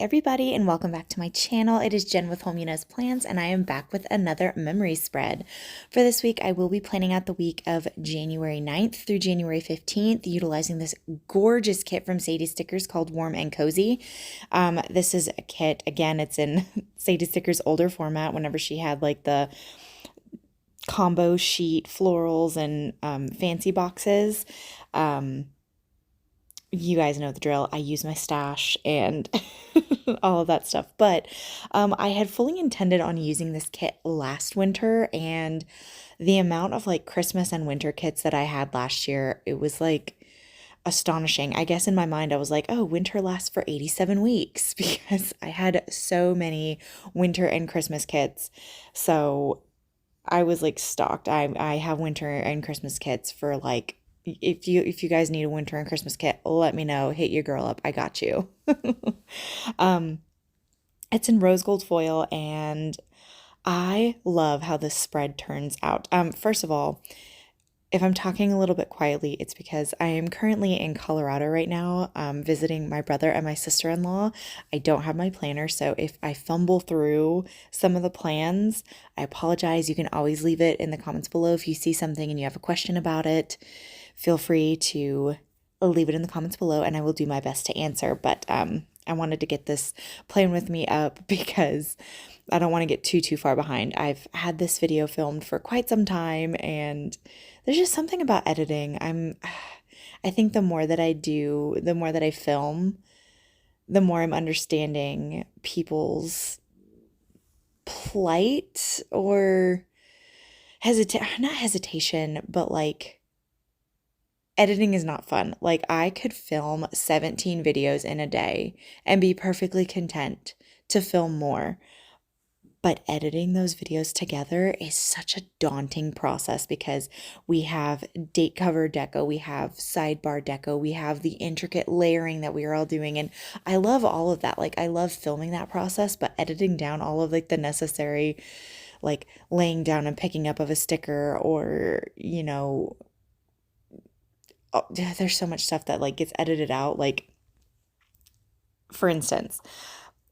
everybody, and welcome back to my channel. It is Jen with Home You Know's Plans, and I am back with another memory spread. For this week, I will be planning out the week of January 9th through January 15th, utilizing this gorgeous kit from Sadiesstickers called Warm and Cozy. This is a kit, again, it's in Sadiesstickers' older format, whenever she had like the combo sheet florals and fancy boxes. You guys know the drill. I use my stash and all of that stuff. But I had fully intended on using this kit last winter, and the amount of like Christmas and winter kits that I had last year, it was like astonishing. I guess in my mind, I was like, oh, winter lasts for 87 weeks because I had so many winter and Christmas kits. So I was like stocked. I have winter and Christmas kits for like, if you guys need a winter and Christmas kit, let me know. Hit your girl up. I got you. um, it's in rose gold foil, and I love how this spread turns out. First of all, if I'm talking a little bit quietly, it's because I am currently in Colorado right now, visiting my brother and my sister-in-law. I don't have my planner, so if I fumble through some of the plans, I apologize. You can always leave it in the comments below if you see something and you have a question about it. Feel free to leave it in the comments below, and I will do my best to answer. But I wanted to get this plan with me up because I don't want to get too far behind. I've had this video filmed for quite some time, and there's just something about editing. I think the more that I do, the more that I film, the more I'm understanding people's plight or not hesitation, but like, editing is not fun. Like, I could film 17 videos in a day and be perfectly content to film more. But editing those videos together is such a daunting process because we have date cover deco, we have sidebar deco, we have the intricate layering that we are all doing. And I love all of that. Like, I love filming that process, but editing down all of like the necessary, like laying down and picking up of a sticker, or, oh, there's so much stuff that like gets edited out. Like, for instance,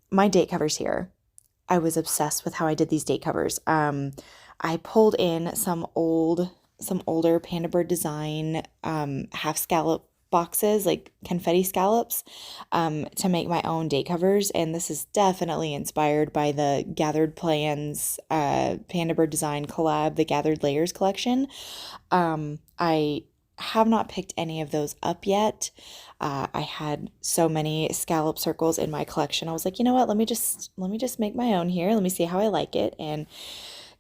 my date covers here. I was obsessed with how I did these date covers. I pulled in some older Panda Bird design half scallop boxes, like confetti scallops, to make my own date covers. And this is definitely inspired by the Gathered Plans Panda Bird design collab, the Gathered Layers collection. I have not picked any of those up yet. I had so many scallop circles in my collection. I was like, you know what? Let me just make my own here. Let me see how I like it, and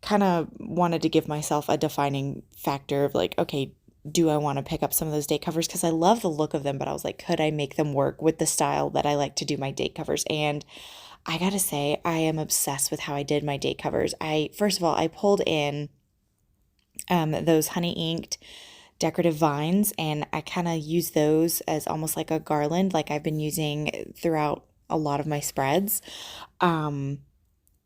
kind of wanted to give myself a defining factor of like, okay, do I want to pick up some of those date covers? Because I love the look of them, but I was like, could I make them work with the style that I like to do my date covers? And I gotta say, I am obsessed with how I did my date covers. First of all, I pulled in those honey inked decorative vines, and I kind of use those as almost like a garland, like I've been using throughout a lot of my spreads. And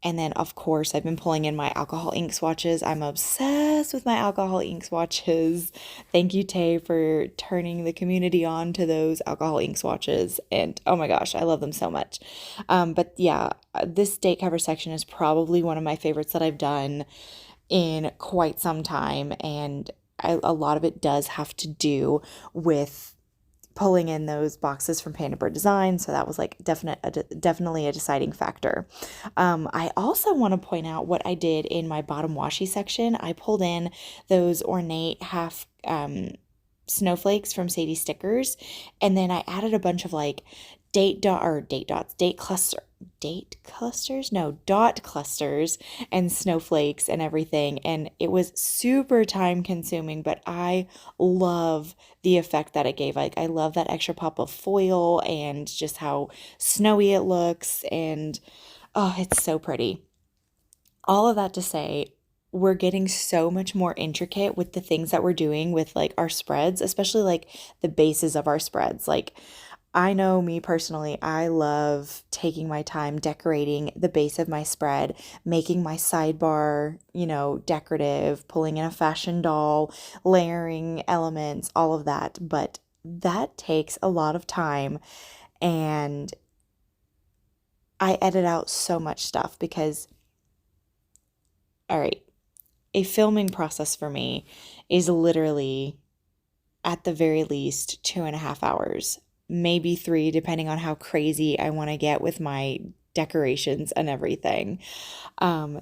then of course I've been pulling in my alcohol ink swatches. I'm obsessed with my alcohol ink swatches. Thank you, Tay, for turning the community on to those alcohol ink swatches, and oh my gosh, I love them so much. But yeah, this date cover section is probably one of my favorites that I've done in quite some time, and a lot of it does have to do with pulling in those boxes from Panda Bird Design, so that was like definitely a deciding factor. I also want to point out what I did in my bottom washi section. I pulled in those ornate half snowflakes from Sadiesstickers, and then I added a bunch of like dot clusters and snowflakes and everything, and it was super time consuming, but I love the effect that it gave. Like, I love that extra pop of foil and just how snowy it looks, and oh, it's so pretty. All of that to say, we're getting so much more intricate with the things that we're doing with like our spreads, especially like the bases of our spreads. Like, I know me personally, I love taking my time decorating the base of my spread, making my sidebar, decorative, pulling in a fashion doll, layering elements, all of that. But that takes a lot of time, and I edit out so much stuff because, all right, a filming process for me is literally at the very least 2.5 hours, maybe three, depending on how crazy I want to get with my decorations and everything.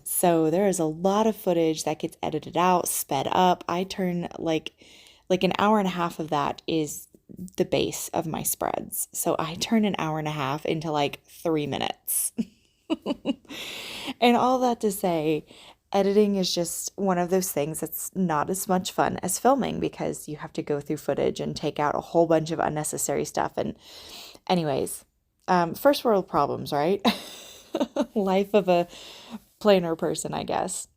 So there is a lot of footage that gets edited out, sped up. I turn like an hour and a half of that is the base of my spreads. So I turn an hour and a half into like 3 minutes. And all that to say, editing is just one of those things that's not as much fun as filming because you have to go through footage and take out a whole bunch of unnecessary stuff. And, anyways, first world problems, right? Life of a planner person, I guess.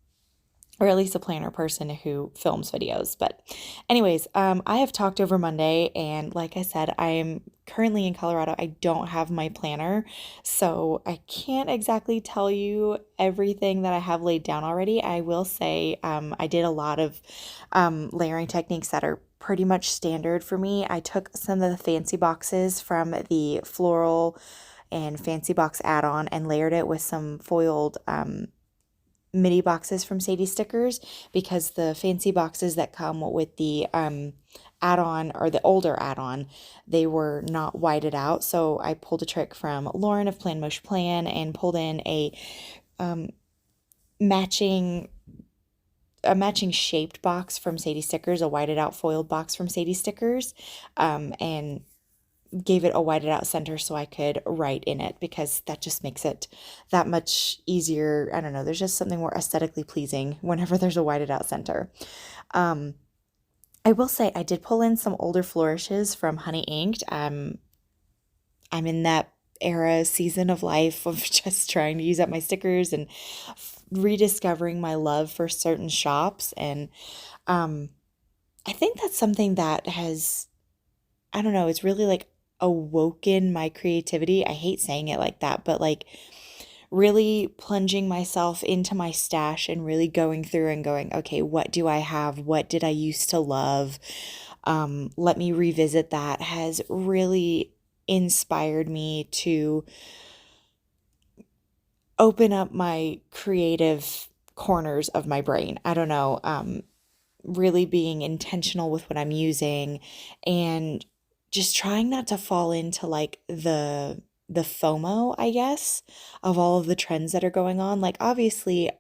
Or at least a planner person who films videos. But anyways, I have talked over Monday, and like I said, I am currently in Colorado. I don't have my planner, so I can't exactly tell you everything that I have laid down already. I will say I did a lot of layering techniques that are pretty much standard for me. I took some of the fancy boxes from the floral and fancy box add-on and layered it with some foiled mini boxes from Sadiesstickers because the fancy boxes that come with the add-on or the older add-on, they were not whited out. So I pulled a trick from Lauren of Plan Mosh Plan and pulled in a matching shaped box from Sadiesstickers, a whited out foiled box from Sadiesstickers, and gave it a whited out center so I could write in it because that just makes it that much easier. I don't know, there's just something more aesthetically pleasing whenever there's a whited out center. I will say I did pull in some older flourishes from Honey Inked. I'm in that season of life of just trying to use up my stickers and rediscovering my love for certain shops. And I think that's something that has, I don't know, it's really like awoken my creativity. I hate saying it like that, but like really plunging myself into my stash and really going through and going, okay, what do I have? What did I used to love? Let me revisit that has really inspired me to open up my creative corners of my brain. I don't know, really being intentional with what I'm using and just trying not to fall into like the FOMO, I guess, of all of the trends that are going on. Like obviously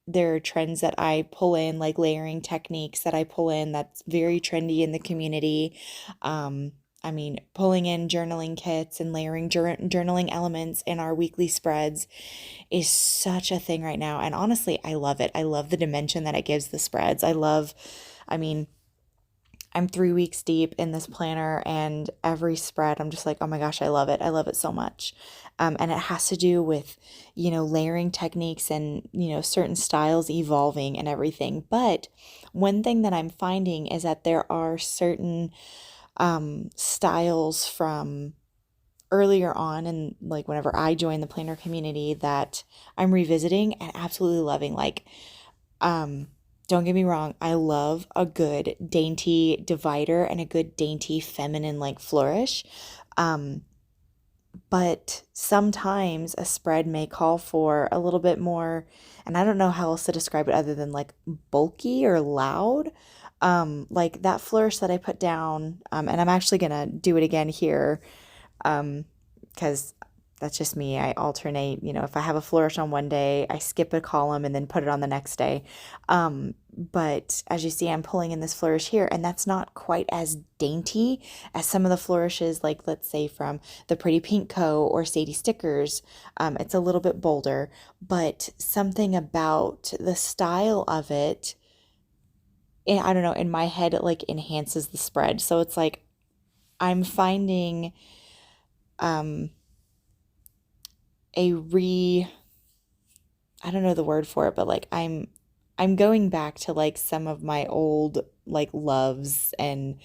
there are trends that I pull in, like layering techniques that I pull in that's very trendy in the community. I mean, pulling in journaling kits and layering journaling elements in our weekly spreads is such a thing right now. And honestly, I love it. I love the dimension that it gives the spreads. I mean, I'm 3 weeks deep in this planner and every spread, I'm just like, oh my gosh, I love it. I love it so much. And it has to do with, layering techniques and, certain styles evolving and everything. But one thing that I'm finding is that there are certain styles from earlier on and like whenever I joined the planner community that I'm revisiting and absolutely loving. Like, don't get me wrong, I love a good dainty divider and a good dainty feminine like flourish. But sometimes a spread may call for a little bit more, and I don't know how else to describe it other than like bulky or loud. Like that flourish that I put down, and I'm actually gonna do it again here, because that's just me. I alternate, if I have a flourish on one day, I skip a column and then put it on the next day. But as you see, I'm pulling in this flourish here, and that's not quite as dainty as some of the flourishes, like let's say from the Pretty Pink Co. or Sadiesstickers. It's a little bit bolder, but something about the style of it, I don't know, in my head, it like enhances the spread. So it's like I'm finding I don't know the word for it, but like I'm going back to like some of my old like loves and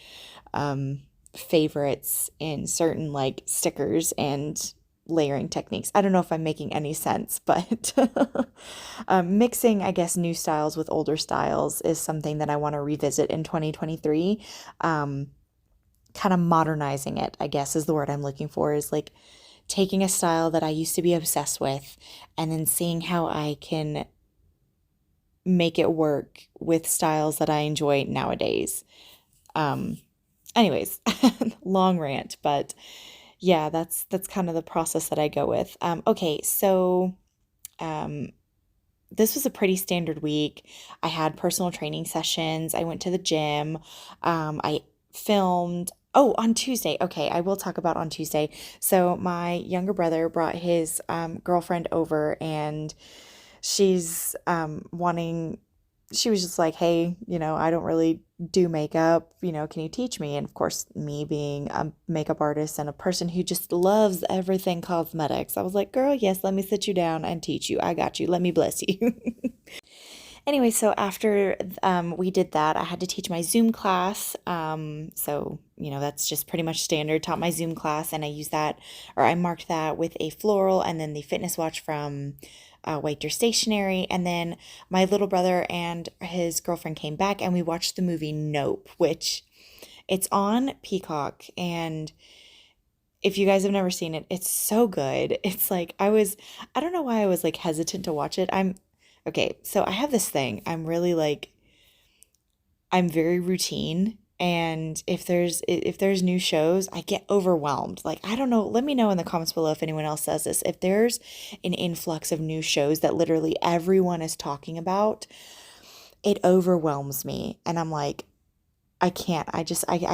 favorites in certain like stickers and layering techniques. I don't know if I'm making any sense, but mixing, I guess, new styles with older styles is something that I want to revisit in 2023. Kind of modernizing it, I guess, is the word I'm looking for, is like taking a style that I used to be obsessed with and then seeing how I can make it work with styles that I enjoy nowadays. Um, Anyways, long rant, but yeah, that's kind of the process that I go with. Okay, so um, this was a pretty standard week. I had personal training sessions. I went to the gym. I filmed. Oh, on Tuesday. Okay, I will talk about on Tuesday. So my younger brother brought his girlfriend over, and she's wanting. She was just like, hey, I don't really do makeup. Can you teach me? And of course, me being a makeup artist and a person who just loves everything cosmetics, I was like, girl, yes, let me sit you down and teach you. I got you. Let me bless you. Anyway, so after we did that, I had to teach my Zoom class. That's just pretty much standard. Taught my Zoom class, and I used that, or I marked that with a floral and then the fitness watch from Waiter Stationery. And then my little brother and his girlfriend came back, and we watched the movie Nope, which it's on Peacock. And if you guys have never seen it, it's so good. It's like I don't know why I was like hesitant to watch it. Okay, so I have this thing. I'm very routine, and if there's new shows, I get overwhelmed. Like, I don't know, let me know in the comments below if anyone else says this. If there's an influx of new shows that literally everyone is talking about, it overwhelms me, and I'm like, I can't. I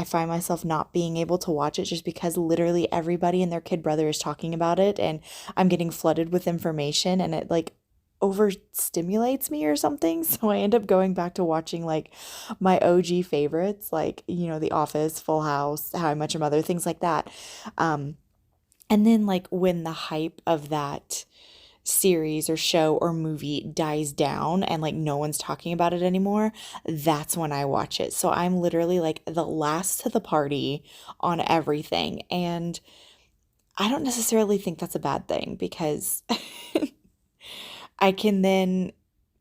find myself not being able to watch it just because literally everybody and their kid brother is talking about it, and I'm getting flooded with information, and it like overstimulates me or something. So I end up going back to watching like my OG favorites, like, The Office, Full House, How I Met Your Mother, things like that. Um, and then like when the hype of that series or show or movie dies down and like no one's talking about it anymore, that's when I watch it. So I'm literally like the last to the party on everything. And I don't necessarily think that's a bad thing because I can then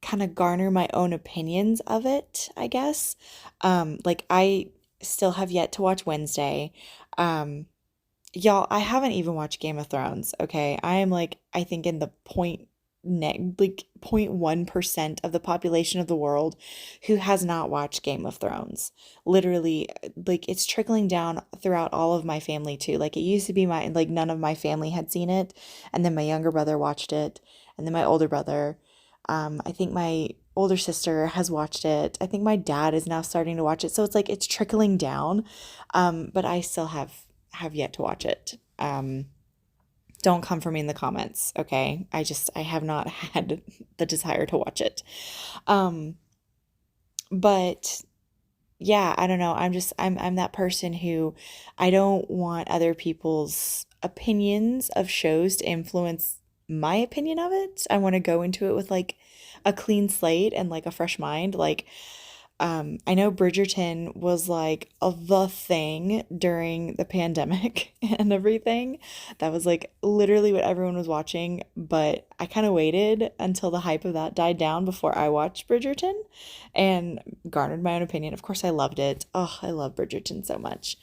kind of garner my own opinions of it, I guess. Like I still have yet to watch Wednesday. Um, Y'all, I haven't even watched Game of Thrones, okay? I am like, I think in the like 0.1% of the population of the world who has not watched Game of Thrones. Literally, like it's trickling down throughout all of my family too. Like it used to be like none of my family had seen it, and then my younger brother watched it, and then my older brother. I think my older sister has watched it. I think my dad is now starting to watch it. So it's like it's trickling down. But I still have yet to watch it. Don't come for me in the comments, okay? I have not had the desire to watch it. Um, but yeah, I don't know. I'm that person who I don't want other people's opinions of shows to influence my opinion of it. I want to go into it with like a clean slate and like a fresh mind. Like I know Bridgerton was like the thing during the pandemic and everything. That was like literally what everyone was watching, but I kind of waited until the hype of that died down before I watched Bridgerton and garnered my own opinion. Of course, I loved it. Oh, I love Bridgerton so much.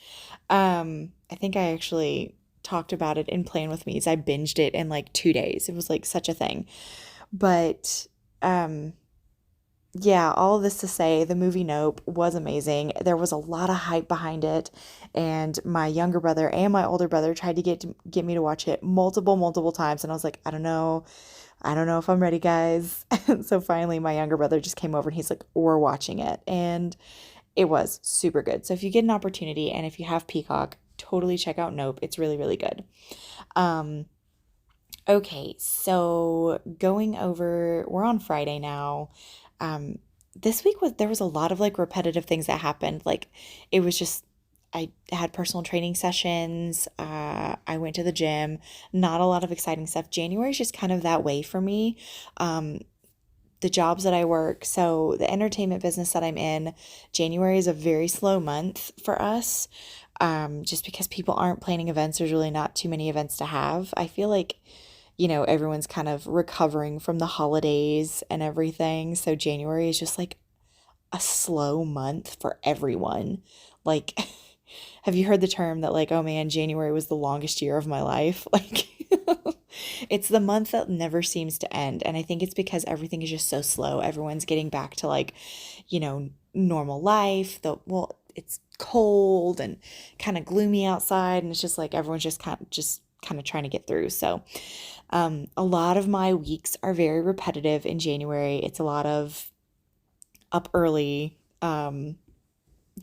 I think I actually talked about it in Plan With Me's. I binged it in like 2 days. It was like such a thing. But um yeah, all of this to say, the movie Nope was amazing. There was a lot of hype behind it, and my younger brother and my older brother tried to get me to watch it multiple times, and I was like, I don't know if I'm ready, guys. So finally, my younger brother just came over and he's like, we're watching it, and it was super good. So if you get an opportunity and if you have Peacock, totally check out Nope. It's really, really good. Um, Okay, so going over, we're on Friday now. Um, this week there was a lot of like repetitive things that happened. Like it was just I had personal training sessions. I went to the gym. Not a lot of exciting stuff. January is just kind of that way for me. Um, the jobs that I work, so the entertainment business that I'm in, January is a very slow month for us. Just because people aren't planning events, there's really not too many events to have. I feel like everyone's kind of recovering from the holidays and everything. So January is just like a slow month for everyone. Like Have you heard the term that like, oh man, January was the longest year of my life? Like it's the month that never seems to end. And I think it's because everything is just so slow. Everyone's getting back to like, normal life. It's cold and kind of gloomy outside, and it's just like everyone's just kind of trying to get through. So, a lot of my weeks are very repetitive in January. It's a lot of up early, go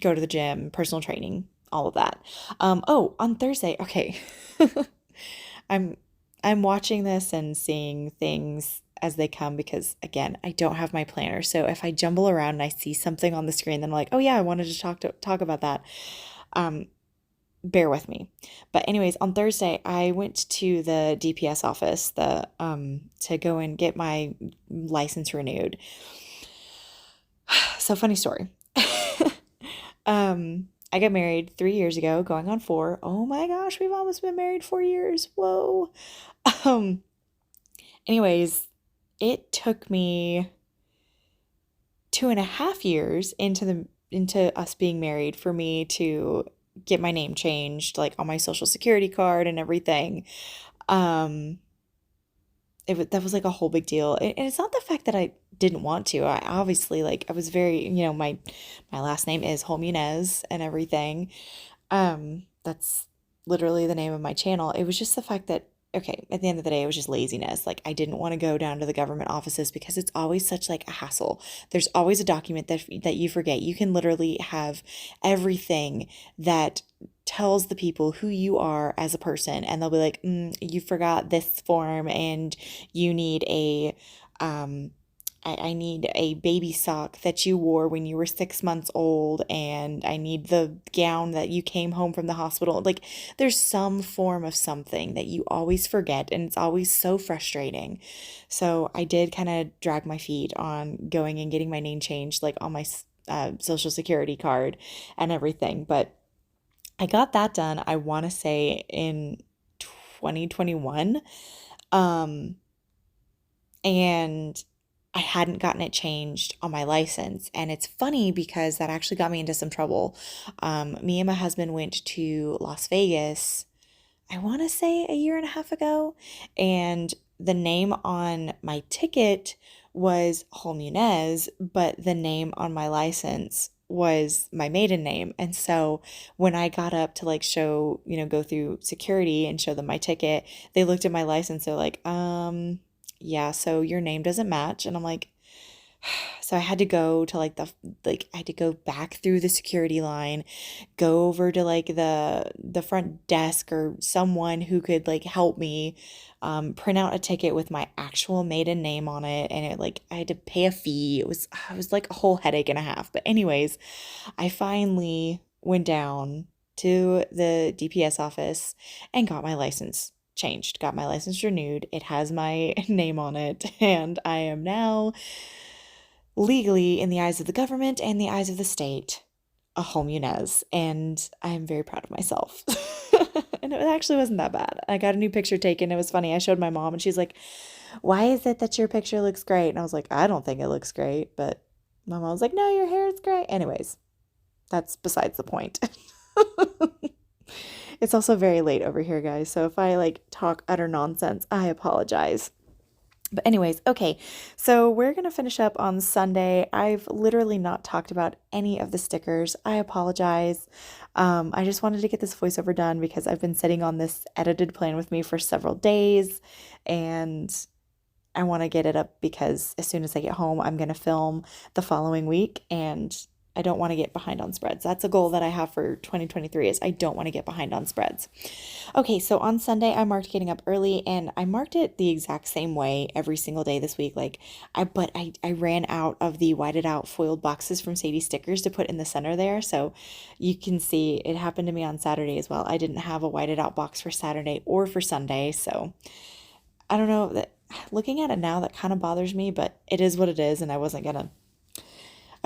to the gym, personal training, all of that. Oh, on Thursday, okay. I'm I'm watching this and seeing things as they come because again, I don't have my planner. So if I jumble around and I see something on the screen, then I'm like, oh yeah, I wanted to talk about that. Um, Bear with me. But anyways, on Thursday, I went to the DPS office to go and get my license renewed. So funny story. I got married 3 years ago, going on four. Oh my gosh, we've almost been married 4 years. Whoa. Um, Anyways, it took me 2.5 years into us being married for me to get my name changed, like on my social security card and everything. Um, that was like a whole big deal. And it's not the fact that I didn't want to. I obviously like I was very, my last name is Holmunez and everything. That's literally the name of my channel. It was just the fact that, okay, at the end of the day, it was just laziness. Like I didn't want to go down to the government offices because it's always such like a hassle. There's always a document that you forget. You can literally have everything that tells the people who you are as a person, and they'll be like, you forgot this form, and you need um, I need a baby sock that you wore when you were 6 months old, and I need the gown that you came home from the hospital. Like, there's some form of something that you always forget, and it's always so frustrating. So, I did kind of drag my feet on going and getting my name changed, like on my social security card and everything. But I got that done, I want to say in 2021. Um, and I hadn't gotten it changed on my license. And it's funny because that actually got me into some trouble. Me and my husband went to Las Vegas, I want to say a year and a half ago, and the name on my ticket was Holmunez, but the name on my license was my maiden name. And so when I got up to like show, go through security and show them my ticket, they looked at my license. They're like, yeah, so your name doesn't match. And I'm like, so I had to go to I had to go back through the security line, go over to like the front desk or someone who could like help me print out a ticket with my actual maiden name on it, and I had to pay a fee. It was like a whole headache and a half. But anyways, I finally went down to the DPS office and got my license changed, got my license renewed. It has my name on it, and I am now legally, in the eyes of the government and the eyes of the state, a Holmunez, and I'm very proud of myself. And it actually wasn't that bad. I got a new picture taken. It was funny. I showed my mom, and she's like, "Why is it that your picture looks great?" And I was like, "I don't think it looks great," but my mom was like, "No, your hair is great." Anyways, that's besides the point. It's also very late over here, guys. So if I like talk utter nonsense, I apologize. But anyways, okay, so we're going to finish up on Sunday. I've literally not talked about any of the stickers. I apologize. I just wanted to get this voiceover done because I've been sitting on this edited plan with me for several days, and I want to get it up because as soon as I get home, I'm going to film the following week, and I don't want to get behind on spreads. That's a goal that I have for 2023 is I don't want to get behind on spreads. Okay, so on Sunday, I marked getting up early, and I marked it the exact same way every single day this week. I ran out of the whited out foiled boxes from Sadiesstickers to put in the center there. So you can see it happened to me on Saturday as well. I didn't have a whited out box for Saturday or for Sunday. So I don't know, that looking at it now, that kind of bothers me, but it is what it is. And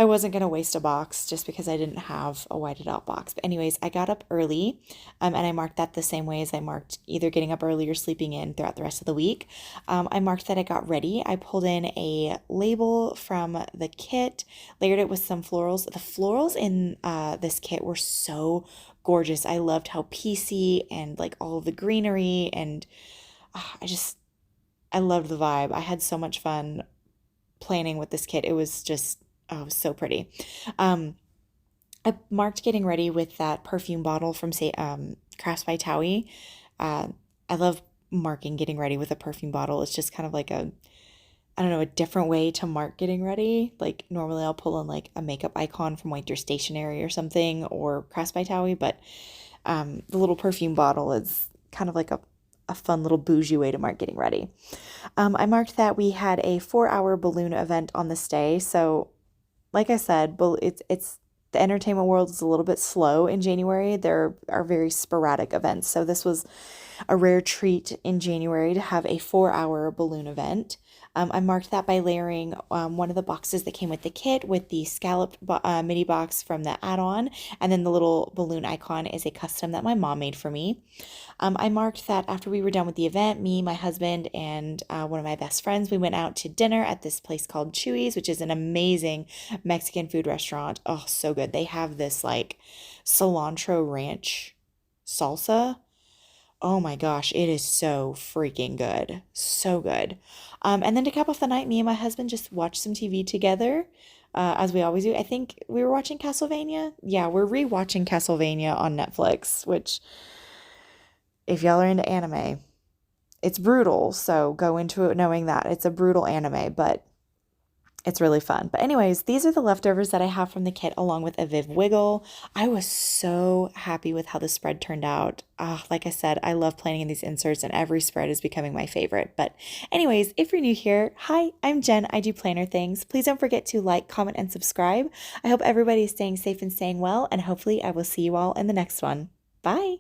I wasn't going to waste a box just because I didn't have a whited out box. But anyways, I got up early, and I marked that the same way as I marked either getting up early or sleeping in throughout the rest of the week. I marked that I got ready. I pulled in a label from the kit, layered it with some florals. The florals in this kit were so gorgeous. I loved how piecey and like all of the greenery, and I loved the vibe. I had so much fun planning with this kit. It was just, oh, it was so pretty. Um, I marked getting ready with that perfume bottle from say Crafts by Towie. I love marking getting ready with a perfume bottle. It's just kind of like a, I don't know, a different way to mark getting ready. Like normally I'll pull in like a makeup icon from like your stationery or something or Crafts by Towie, but the little perfume bottle is kind of like a fun little bougie way to mark getting ready. I marked that we had a 4-hour balloon event on this day. So like I said, it's the entertainment world is a little bit slow in January. There are very sporadic events. So this was a rare treat in January to have a 4-hour balloon event. I marked that by layering one of the boxes that came with the kit with the scalloped mini box from the add-on, and then the little balloon icon is a custom that my mom made for me. I marked that after we were done with the event, me, my husband, and one of my best friends, we went out to dinner at this place called Chewy's, which is an amazing Mexican food restaurant. Oh, so good. They have this like cilantro ranch salsa. Oh my gosh, it is so freaking good. So good. And then to cap off the night, me and my husband just watched some TV together, as we always do. I think we were watching Castlevania. Yeah, we're rewatching Castlevania on Netflix, which, if y'all are into anime, it's brutal. So go into it knowing that it's a brutal anime, but it's really fun. But anyways, these are the leftovers that I have from the kit along with a Viv Wiggle. I was so happy with how the spread turned out. Like I said, I love planning in these inserts and every spread is becoming my favorite. But anyways, if you're new here, hi, I'm Jen. I do planner things. Please don't forget to like, comment, and subscribe. I hope everybody is staying safe and staying well, and hopefully I will see you all in the next one. Bye.